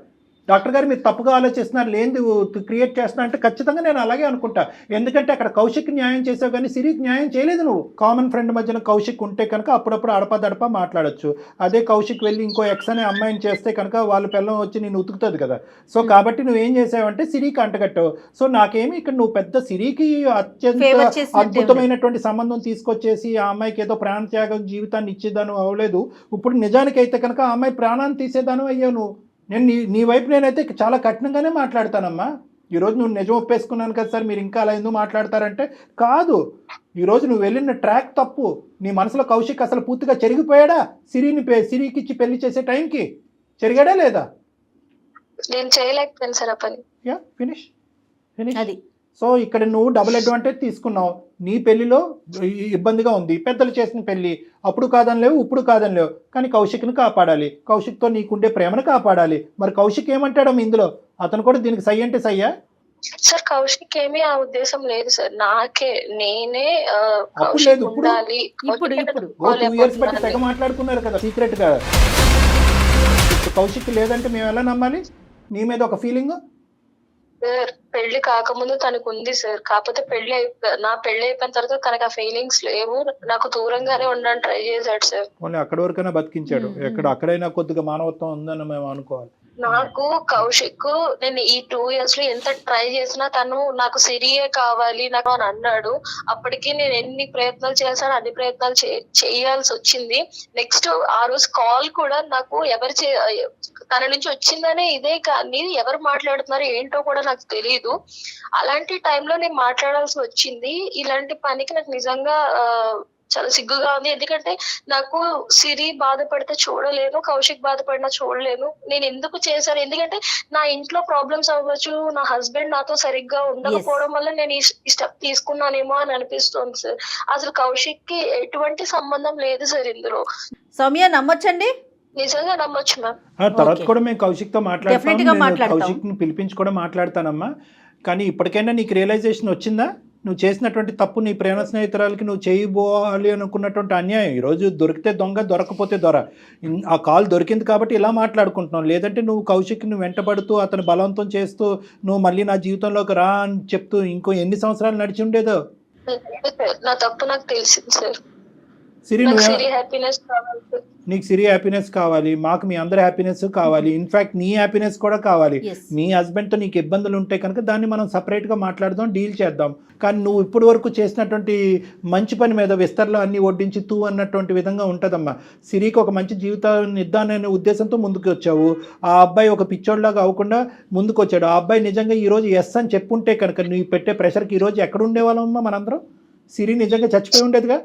డాక్టర్ గారు మీరు తప్పుగా ఆలోచిస్తున్నారు, లేనిది క్రియేట్ చేస్తున్నా అంటే ఖచ్చితంగా నేను అలాగే అనుకుంటా. ఎందుకంటే అక్కడ కౌశిక్ న్యాయం చేసావు కానీ సిరికి న్యాయం చేయలేదు. నువ్వు కామన్ ఫ్రెండ్ మధ్యన కౌశిక్ ఉంటే కనుక అప్పుడప్పుడు అడపదడప మాట్లాడొచ్చు. అదే కౌశిక్ వెళ్ళి ఇంకో ఎక్స్ అనే అమ్మాయిని చేస్తే కనుక వాళ్ళ పిల్లం వచ్చి నేను ఉతుకుతుంది కదా. సో కాబట్టి నువ్వేం చేసావంటే సిరికి అంటగట్టావు. సో నాకేమి ఇక్కడ నువ్వు పెద్ద సిరికి అత్యంత అద్భుతమైనటువంటి సంబంధం తీసుకొచ్చేసి ఆ అమ్మాయికి ఏదో ప్రాణత్యాగం జీవితాన్ని ఇచ్చేదాను అవ్వలేదు. ఇప్పుడు నిజానికి అయితే కనుక ఆ అమ్మాయి ప్రాణాన్ని తీసేదాను అయ్యావు నువ్వు. నేను నీ వైపు నేనైతే చాలా కఠినంగానే మాట్లాడతానమ్మా. ఈరోజు నువ్వు నిజం ఒప్పేసుకున్నాను కదా సార్, మీరు ఇంకా అలా ఎందుకు మాట్లాడతారంటే కాదు. ఈరోజు నువ్వు వెళ్ళిన ట్రాక్ తప్పు. నీ మనసులో కౌశిక్ అసలు పూర్తిగా చెరిగిపోయాడా? సిరికి ఇచ్చి పెళ్లి చేసే టైంకి చెరిగాడా లేదా? నేను చేయలేకపోయాను సార్ ఆ పని. Yeah finish. అది సో ఇక్కడ నువ్వు డబుల్ అడ్వాంటేజ్ తీసుకున్నావు. నీ పెళ్లిలో ఇబ్బందిగా ఉంది, పెద్దలు చేసిన పెళ్లి, అప్పుడు కాదనిలేవు ఇప్పుడు కాదనిలేవు, కానీ కౌశిక్ని కాపాడాలి, కౌశిక్తో నీకుండే ప్రేమను కాపాడాలి. మరి కౌశిక్ ఏమంటాడమ్మ ఇందులో? అతను కూడా దీనికి సై అంటే సయ్యా? సార్ కౌశిక్ ఏమీ ఆ ఉద్దేశం లేదు సార్, నేనే అప్పుడు లేదు. ఇప్పుడు 2 years బట్టి తెగ మాట్లాడుకున్నారు కదా సీక్రెట్ గా. కౌశిక్ లేదంటే మేము ఎలా నమ్మాలి? నీ మీద ఒక ఫీలింగ్. సార్ పెళ్లి కాకముందు తనకు ఉంది సార్, కాకపోతే నా పెళ్లి అయిపోయిన తర్వాత తనకు ఆ ఫీలింగ్స్ లేవు. నాకు దూరంగానే ఉండడానికి ట్రై చేశాడు సార్. అక్కడ వరకైనా బతికించాడు. అక్కడైనా కొద్దిగా మానవత్వం ఉందని మేము అనుకోవాలి. నాకు కౌశిక్ నేను ఈ 2 years లో ఎంత ట్రై చేసినా తను నాకు సిరియే కావాలి నాకు అని అన్నాడు. అప్పటికి నేను ఎన్ని ప్రయత్నాలు చేశాను, అన్ని ప్రయత్నాలు చేయాల్సి వచ్చింది. నెక్స్ట్ ఆ రోజు కాల్ కూడా నాకు తన నుంచి వచ్చిందనే ఇదే, కానీ ఎవరు మాట్లాడుతున్నారు ఏంటో కూడా నాకు తెలియదు. అలాంటి టైంలో నేను మాట్లాడాల్సి వచ్చింది. ఇలాంటి పనికి నాకు నిజంగా చాలా సిగ్గుగా ఉంది. ఎందుకంటే నాకు సిరి బాధపడితే చూడలేను, కౌశిక్ బాధపడినా చూడలేను. నేను ఎందుకు చేశాను? ఎందుకంటే నా ఇంట్లో ప్రాబ్లమ్స్ అవ్వచ్చు, నా హస్బెండ్ నాతో సరిగ్గా ఉండకపోవడం వల్ల నేను ఈ స్టెప్ తీసుకున్నానేమో అని అనిపిస్తుంది సార్. అసలు కౌశిక్ కి ఎటువంటి సంబంధం లేదు సార్ ఇందులో. సౌమ్య నమ్మొచ్చండి? నిజంగా నమ్మొచ్చు మ్యామ్. తర్వాత కూడా మేము కౌశిక్ తో మాట్లాడతాం, కౌశిక్ ని పిలిపించి కూడా మాట్లాడతానమ్మా. కానీ ఇప్పటికైనా నీకు రియలైజేషన్ వచ్చిందా? నువ్వు చేసినటువంటి తప్పు నీ ప్రేమ స్నేహితురాలకి నువ్వు చేయబోవాలి అనుకున్నటువంటి అన్యాయం. ఈరోజు దొరికితే దొంగ, దొరకపోతే దొర. ఆ కాల్ దొరికింది కాబట్టి ఇలా మాట్లాడుకుంటున్నావు. లేదంటే నువ్వు కౌశిక్ని వెంటబడుతూ అతను బలవంతం చేస్తూ నువ్వు మళ్ళీ నా జీవితంలోకి రా అని చెప్తూ ఇంకో ఎన్ని సంవత్సరాలు నడిచి ఉండేదో. నా తప్పు నాకు తెలిసింది సార్. సిరి నీకు సిరి హ్యాపీనెస్ కావాలి, మాకు మీ అందరి హ్యాపీనెస్ కావాలి, ఇన్ఫాక్ట్ నీ హ్యాపీనెస్ కూడా కావాలి. నీ హస్బెండ్తో నీకు ఇబ్బందులు ఉంటే కనుక దాన్ని మనం సపరేట్గా మాట్లాడదాం, డీల్ చేద్దాం. కానీ నువ్వు ఇప్పటి వరకు చేసినటువంటి మంచి పని మీద విస్తరలో అన్ని వడ్డించి తూ అన్నటువంటి విధంగా ఉంటుందమ్మా. సిరికి ఒక మంచి జీవితాన్ని ఇద్దాననే ఉద్దేశంతో ముందుకు వచ్చావు. ఆ అబ్బాయి ఒక పిచ్చోడ్లాగా అవ్వకుండా ముందుకు వచ్చాడు. ఆ అబ్బాయి నిజంగా ఈరోజు ఎస్ అని చెప్పుంటే కనుక నువ్వు పెట్టే ప్రెషర్కి ఈరోజు ఎక్కడ ఉండేవాళ్ళమ్మా మనందరం? సిరి నిజంగా చచ్చిపోయి ఉండేదిగా.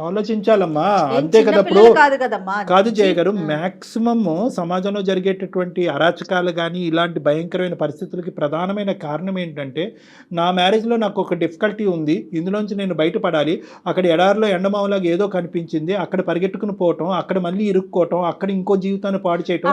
ఆలోచించాలమ్మా, అంతే కదా. ఇప్పుడు కాదు జయ గారు, మాక్సిమం సమాజంలో జరిగేటటువంటి అరాచకాలు కానీ ఇలాంటి భయంకరమైన పరిస్థితులకి ప్రధానమైన కారణం ఏంటంటే, నా మ్యారేజ్లో నాకు ఒక డిఫికల్టీ ఉంది, ఇందులోంచి నేను బయటపడాలి, అక్కడ ఎడారిలో ఎండమావులాగా ఏదో కనిపించింది, అక్కడ పరిగెట్టుకుని పోవటం, అక్కడ మళ్ళీ ఇరుక్కోవటం, అక్కడ ఇంకో జీవితాన్ని పాడు చేయటం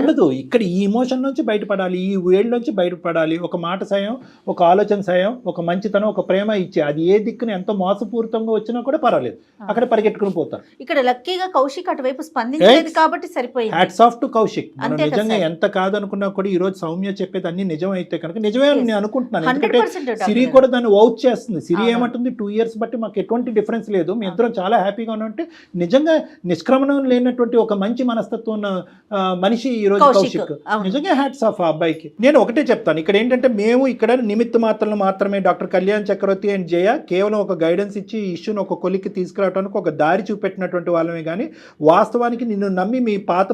ఉండదు. ఇక్కడ ఈ ఇమోషన్ నుంచి బయటపడాలి, ఈ వేడి నుంచి బయటపడాలి. ఒక మాట సాయం, ఒక ఆలోచన సాయం, ఒక మంచితనం, ఒక ప్రేమ ప్రేమ ఇచ్చే, అది ఏ దిక్కున ఎంత మోసపూరితంగా వచ్చినా కూడా పర్వాలేదు, అక్కడ పరిగెట్టుకుని పోతారు. ఇక్కడ లక్కీగా కౌశిక్ అటువైపు స్పందించలేదు కాబట్టి సరిపోయింది. Hats off to Kaushik. మనం అంతే కదా నిజంగా సార్. ఎంత కాదనుకున్నా కూడా ఈ రోజు సౌమ్య చెప్పేది అన్ని నిజం అయితే కనుక నిజమే అని నేను అనుకుంటున్నాను. ఎందుకంటే 100% సిరి డాక్టర్. కూడా దాన్ని వౌచ్ చేస్తుంది. సిరి అవును. ఏమంటుంది, 2 years బట్టి మాకు ఎటువంటి డిఫరెన్స్ లేదు, మీ ఇద్దరం చాలా హ్యాపీగా ఉన్నామంటే నిజంగా నిష్క్రమణం లేనటువంటి ఒక మంచి మనస్తత్వం ఉన్న మనిషి ఈ రోజు కౌశిక్. అవును. నిజంగా హ్యాట్స్ ఆఫ్ ఆ అబ్బాయికి. నేను ఒకటే చెప్తాను, ఇక్కడ ఏంటంటే మేము ఇక్కడ నిమిత్త మాత్రలు మాత్రమే. డాక్టర్ కళ్యాణ్ చక్రవర్తి అండ్ జయ కేవలం ఒక గైడెన్స్ ఇచ్చి ఈ ఇష్యూని ఒక కొలిక్కి తీసుకురావడానికి ఒక దారి చూపెట్టినటువంటి వాళ్ళమే కానీ వాస్తవానికి నిన్ను నమ్మి మీ పాత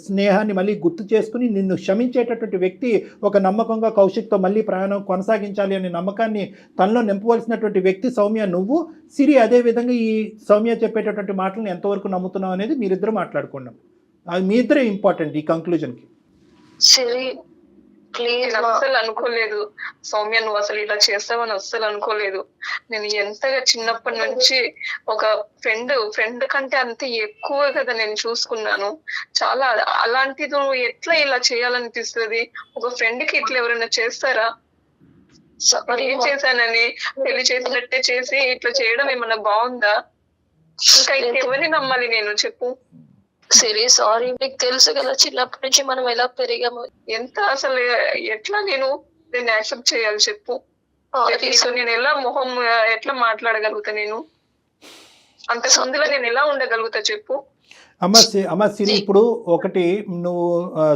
స్నేహాన్ని మళ్ళీ గుర్తు చేసుకుని నిన్ను క్షమించేటటువంటి వ్యక్తి ఒక నమ్మకంగా కౌశిక్తో మళ్ళీ ప్రయాణం కొనసాగించాలి అనే నమ్మకాన్ని తనలో నింపవలసినటువంటి వ్యక్తి సౌమ్య నువ్వు. సిరి అదే విధంగా ఈ సౌమ్య చెప్పేటటువంటి మాటలను ఎంతవరకు నమ్ముతున్నావు అనేది మీరిద్దరు మాట్లాడుకున్నాం. అది మీ ఇద్దరే ఇంపార్టెంట్ ఈ కంక్లూజన్కి. సిరి ప్లీజ్ నేను అస్సలు అనుకోలేదు సౌమ్య నువ్వు అసలు ఇలా చేస్తావని అస్సలు అనుకోలేదు. నేను ఎంతగా చిన్నప్పటి నుంచి ఒక ఫ్రెండ్ కంటే అంత ఎక్కువ కదా నేను చూసుకున్నాను. చాలా అలాంటిది నువ్వు ఎట్లా ఇలా చేయాలనిపిస్తుంది? ఒక ఫ్రెండ్ కి ఇట్లా ఎవరైనా చేస్తారా? ఏం చేశానని పెళ్లి చేసినట్టే చేసి ఇట్లా చేయడం ఏమన్నా బాగుందా? ఇంకా ఇంకెవరిని నమ్మాలి నేను చెప్పు? సిరి సారీ, నీకు తెలుసు కదా చిన్నప్పటి నుంచి మనం ఎలా పెరిగాము. ఎంత అసలు ఎట్లా నేను యాక్సెప్ట్ చేయాలి చెప్పు? నేను ఎలా మొహం ఎట్లా మాట్లాడగలుగుతా? నేను అంత సందులో నేను ఎలా ఉండగలుగుతా చెప్పు? అమ్మ సిరి, ఇప్పుడు ఒకటి నువ్వు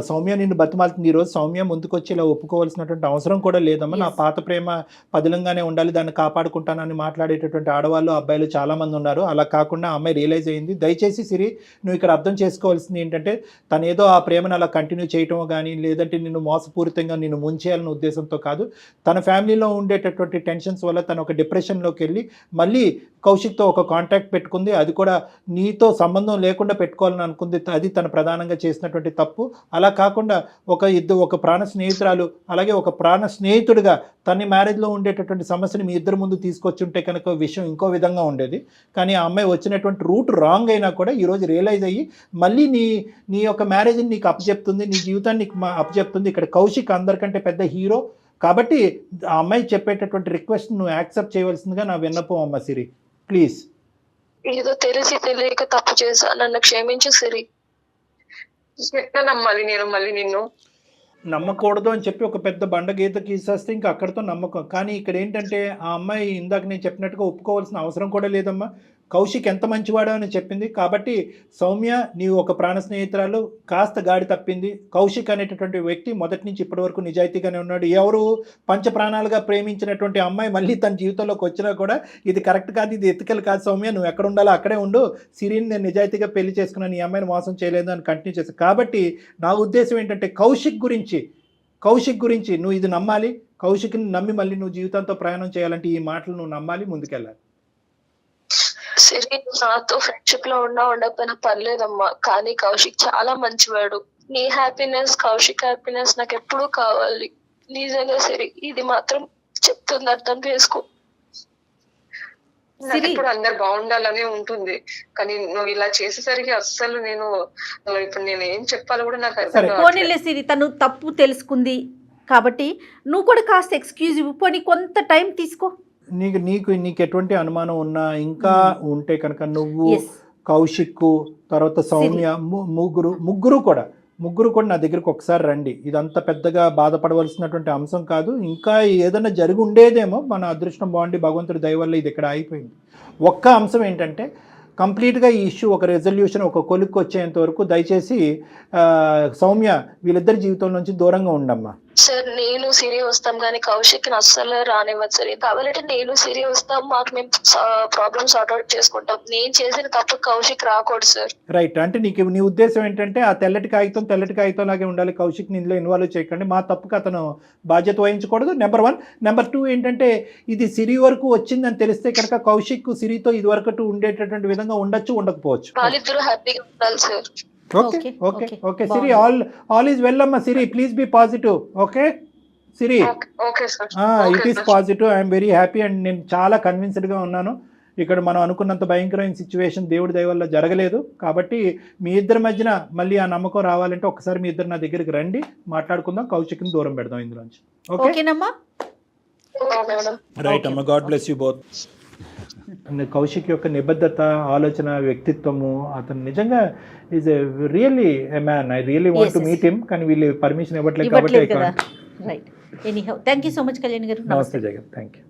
సౌమ్య నిన్ను బతిమాలుతుంది. ఈరోజు సౌమ్య ముందుకొచ్చి ఇలా ఒప్పుకోవాల్సినటువంటి అవసరం కూడా లేదమ్మా. నా పాత ప్రేమ పదిలంగానే ఉండాలి, దాన్ని కాపాడుకుంటానని మాట్లాడేటటువంటి ఆడవాళ్ళు అబ్బాయిలు చాలామంది ఉన్నారు. అలా కాకుండా అమ్మాయి రియలైజ్ అయ్యింది. దయచేసి సిరి నువ్వు ఇక్కడ అర్థం చేసుకోవాల్సింది ఏంటంటే తను ఏదో ఆ ప్రేమను అలా కంటిన్యూ చేయటం కానీ లేదంటే నిన్ను మోసపూరితంగా నిన్ను ముంచేయాలనే ఉద్దేశంతో కాదు. తన ఫ్యామిలీలో ఉండేటటువంటి టెన్షన్స్ వల్ల తను ఒక డిప్రెషన్లోకి వెళ్ళి మళ్ళీ కౌశిక్తో ఒక కాంటాక్ట్ పెట్టుకుంది. అది కూడా నీతో సంబంధం లేకుండా పెట్టుకోవాలని అనుకుంది. అది తన ప్రధానంగా చేసినటువంటి తప్పు. అలా కాకుండా ఒక ప్రాణ స్నేహితురాలు అలాగే ఒక ప్రాణ స్నేహితుడిగా తన మ్యారేజ్లో ఉండేటటువంటి సమస్యని మీ ఇద్దరు ముందు తీసుకొచ్చుంటే కనుక విషయం ఇంకో విధంగా ఉండేది. కానీ ఆ అమ్మాయి వచ్చినటువంటి రూట్ రాంగ్ అయినా కూడా ఈరోజు రియలైజ్ అయ్యి మళ్ళీ నీ యొక్క మ్యారేజ్ని నీకు అప్పచెప్తుంది, నీ జీవితాన్ని నీకు అప్పచెప్తుంది. ఇక్కడ కౌశిక్ అందరికంటే పెద్ద హీరో కాబట్టి ఆ అమ్మాయి చెప్పేటటువంటి రిక్వెస్ట్ నువ్వు యాక్సెప్ట్ చేయవలసిందిగా నా విన్నపం అమ్మ సిరి, ప్లీజ్. ఏదో తెలిసి తెలియక తప్పు చేశా, నన్ను క్షమించు సిరి. ఎట్లా నమ్మాలి నేను మళ్ళీ నిన్ను? నమ్మకూడదు అని చెప్పి ఒక పెద్ద బండ గీత గీసేస్తే ఇంకా అక్కడితో నమ్మకం. కానీ ఇక్కడ ఏంటంటే ఆ అమ్మాయి ఇందాక నేను చెప్పినట్టుగా ఒప్పుకోవాల్సిన అవసరం కూడా లేదమ్మా. కౌశిక్ ఎంత మంచివాడో అని చెప్పింది కాబట్టి సౌమ్య నీవు ఒక ప్రాణ స్నేహితురాలు కాస్త గాడి తప్పింది. కౌశిక్ అనేటటువంటి వ్యక్తి మొదటి నుంచి ఇప్పటి వరకు నిజాయితీగానే ఉన్నాడు. ఎవరు పంచ ప్రాణాలుగా ప్రేమించినటువంటి అమ్మాయి మళ్ళీ తన జీవితంలోకి వచ్చినా కూడా ఇది కరెక్ట్ కాదు, ఇది ఎత్తికలు కాదు సౌమ్య, నువ్వు ఎక్కడ ఉండాలో అక్కడే ఉండు, సిరిని నేను నిజాయితీగా పెళ్లి చేసుకున్నాను, ఈ అమ్మాయిని మోసం చేయలేదు అని కంటిన్యూ చేశాను. కాబట్టి నా ఉద్దేశం ఏంటంటే కౌశిక్ గురించి నువ్వు ఇది నమ్మాలి. కౌశిక్ని నమ్మి మళ్ళీ నువ్వు జీవితంతో ప్రయాణం చేయాలంటే ఈ మాటలు నువ్వు నమ్మాలి, ముందుకెళ్ళాలి. సిరి నాతో ఫ్రెండ్షిప్ లో ఉండకపోయినా పర్లేదమ్మా, కానీ కౌశిక్ చాలా మంచివాడు. నీ హ్యాపీనెస్ కౌశిక్ హ్యాపీనెస్ నాకు ఎప్పుడూ కావాలి. నిజంగా సిరి ఇది మాత్రం చెప్తుంది, అర్థం చేసుకో. నాకు ఇప్పుడు అందరు బాగుండాలనే ఉంటుంది కానీ నువ్వు ఇలా చేసేసరికి అస్సలు ఇప్పుడు నేను ఏం చెప్పాలో కూడా నాకు అర్థం కావట్లేదు. పోనీలే సిరి, తను తప్పు తెలుసుకుంది కాబట్టి నువ్వు కూడా కాస్త ఎక్స్క్యూజ్ ఇవ్వు, పోనీ కొంత టైం తీసుకో. నీకు ఎటువంటి అనుమానం ఉన్నా ఇంకా ఉంటే కనుక నువ్వు కౌశిక్ తర్వాత సౌమ్య ముగ్గురు కూడా నా దగ్గరికి ఒకసారి రండి. ఇదంతా పెద్దగా బాధపడవలసినటువంటి అంశం కాదు. ఇంకా ఏదైనా జరిగి ఉండేదేమో, మన అదృష్టం బాగుండి భగవంతుడి దయ వల్ల ఇది ఇక్కడ అయిపోయింది. ఒక్క అంశం ఏంటంటే కంప్లీట్గా ఈ ఇష్యూ ఒక రెజల్యూషన్ ఒక కొలిక్కి వచ్చేంత వరకు దయచేసి సౌమ్య వీళ్ళిద్దరి జీవితం నుంచి దూరంగా ఉండమ్మా. సార్ నేను సిరి వస్తాం కానీ కౌశిక్ అస్సలు రానివ్వదు సార్. కావాలంటే నేను సిరి వస్తాం, మాకు మేము ప్రాబ్లమ్ సార్ట్ అవుట్ చేసుకుంటాం. నేను చేసిన తప్పు కౌశిక్ రాకూడదు సార్. రైట్, అంటే నీ ఉద్దేశం ఏంటంటే ఆ తెల్లటి కాగితం లాగే ఉండాలి, కౌశిక్ ఇందులో ఇన్వాల్వ్ చేయకండి, మా తప్పుకు అతను బాధ్యత వహించకూడదు. నెంబర్ 1. నెంబర్ 2 ఏంటంటే ఇది సిరి వరకు వచ్చిందని తెలిస్తే కనుక కౌశిక్ సిరితో ఇది వరకు ఉండేటటువంటి విధంగా ఉండొచ్చు, ఉండకపోవచ్చు. వాళ్ళిద్దరూ హ్యాపీగా ఉండాలి sir. Okay Siri, all is well అమ్మా. Siri please be positive. Okay Siri, it is positive. I'm very happy and నేను చాలా కన్విన్స్డ్గా ఉన్నాను. ఇక్కడ మనం అనుకున్నంత భయంకరమైన సిచ్యువేషన్ దేవుడి దయ వల్ల జరగలేదు. కాబట్టి మీ ఇద్దరి మధ్యన మళ్ళీ ఆ నమ్మకం రావాలంటే ఒకసారి మీ ఇద్దరు నా దగ్గరికి రండి, మాట్లాడుకుందాం, కౌశిక్ని దూరం పెడదాం ఇందులోంచి. ఓకేనమ్మా? మేడం. రైట్ అమ్మ, God bless you both. Kaushik యొక్క నిబద్ధత, ఆలోచన, వ్యక్తిత్వము, అతను నిజంగా is really a man. I really want to meet him, కానీ వీళ్ళు పర్మిషన్ ఇవ్వట్లేదు కాబట్టి. కదా right. Anyhow thank you so much Kalyan గారు. నమస్తే జగన్, థ్యాంక్ యూ.